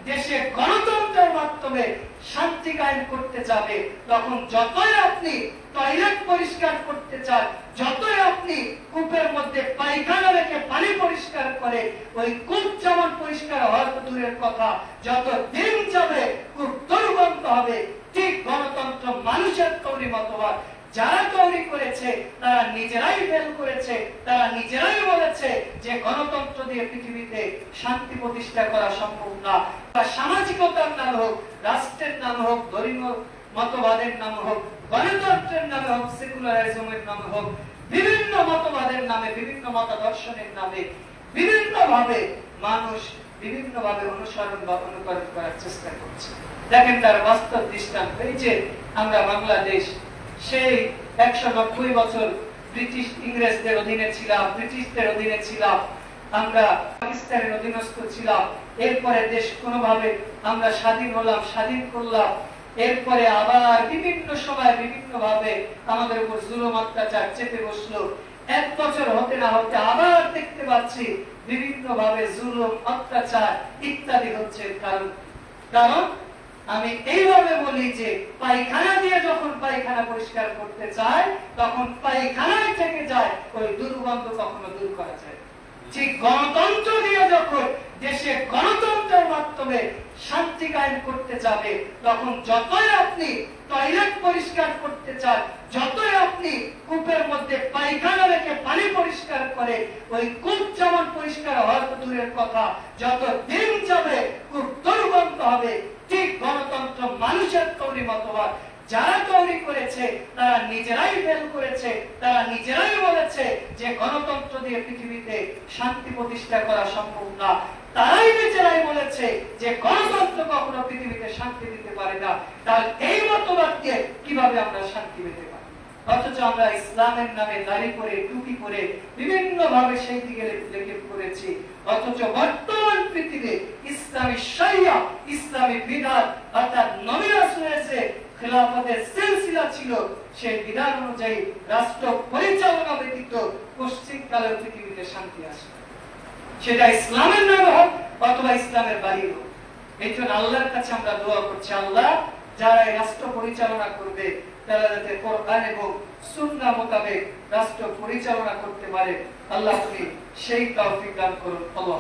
দেশে গণতন্ত্রের মাধ্যমে শান্তি কায়েম করতে যাবে, তখন যতই আপনি টয়লেট পরিষ্কার করতে চান, যতই আপনি কূপের মধ্যে পায়খানা রেখে পানি পরিষ্কার করে, ওই কূপ যেমন পরিষ্কার হওয়ার তো দূরের কথা, যত দিন যাবে কূপ দুর্গন্ধ হবে। ঠিক গণতন্ত্র মানুষের তৈরি মতবাদ, যারা তৈরি করেছে তারা নিজেরাই ফেল করেছে, তারা নিজেরাই বলেছে যে গণতন্ত্র দিয়ে পৃথিবীতে শান্তি প্রতিষ্ঠা করা সম্ভব না। সামাজিকতার নাম হোক, রাষ্ট্রের নাম হোক, ধর্মীয় মতবাদের নাম হোক, গণতন্ত্রের নামে হোক, সেকুলারিজমের নামে হোক, বিভিন্ন মতবাদের নামে, বিভিন্ন মতাদর্শনের নামে বিভিন্ন ভাবে মানুষ বিভিন্ন ভাবে অনুসরণ বা অনুকরণ করার চেষ্টা করছে। দেখেন তার বাস্তব দৃষ্টান্ত এই যে আমরা বাংলাদেশ সেই 190 বছর ব্রিটিশ ইংরেজদের অধীনে ছিলাম, ব্রিটিশদের অধীনে ছিলাম, আমরা পাকিস্তানের অধীনস্থ ছিলাম। এরপরে দেশ কোনোভাবে আমরা স্বাধীন হলাম, স্বাধীন করলাম। এরপরে আবার বিভিন্ন সময় বিভিন্ন ভাবে আমাদের উপর জুলুম অত্যাচার চেপে বসলো। 1 বছর হতে না হতে আবার দেখতে পাচ্ছি বিভিন্ন ভাবে জুলুম অত্যাচার ইত্যাদি হচ্ছে। কারণ আমি এইভাবে বলি যে পায়খানা দিয়ে যখন পায়খানা পরিষ্কার করতে চায়, তখন পায়খানায় থেকে যায়, ওই দুর্গন্ধ কখনো দূর করা যায়। ঠিক গণতন্ত্র দিয়ে যখন দেশে গণতন্ত্রের মাধ্যমে শান্তি কায়েম করতে যাবে, তখন যতই আপনি টয়লেট পরিষ্কার করতে চান, যতই আপনি কূপের মধ্যে পায়খানা রেখে পানি পরিষ্কার করে, ওই কূপ যেমন পরিষ্কার হওয়ার তো দূরের কথা, যত দিন যাবে কূপ দুর্গন্ধ হবে। ঠিক গণতন্ত্র মানুষের তৈরি মতবাদ, যারা তৈরি করেছে তারা নিজেরাই ফেল করেছে, তারা নিজেরাই বলেছে যে গণতন্ত্র দিয়ে পৃথিবীতে শান্তি প্রতিষ্ঠা করা সম্ভব না। তারাই নিজেরাই বলেছে যে গণতন্ত্র কখনো পৃথিবীতে শান্তি দিতে পারে না। তাহলে এই মতবাদ দিয়ে কিভাবে আমরা শান্তি পেতে পারি? অথচ আমরা ইসলামের নামে দাড়ি করে, টুপি করে বিভিন্ন ভাবে সেই দিকে লেগে পড়েছি। অথচ বর্তমান পৃথিবীতে ইসলামী শরিয়া, ইসলামী বিধান অর্থাৎ নবী রাসূলের যে খেলাফতের সিলসিলা ছিল, সেই বিধান অনুযায়ী রাষ্ট্র পরিচালনা ব্যতীত পশ্চিমকালে পৃথিবীতে শান্তি আসে, সেটা ইসলামের নামে হোক অথবা ইসলামের বাইরে হোক। এই জন্য আল্লাহর কাছে আমরা দোয়া করছি, আল্লাহ যারা এই রাষ্ট্র পরিচালনা করবে তারা যাতে কোরআন এবং সুন্নাহ মোতাবেক রাষ্ট্র পরিচালনা করতে পারে, আল্লাহ তুমি সেই তৌফিক দান করুন। আল্লাহ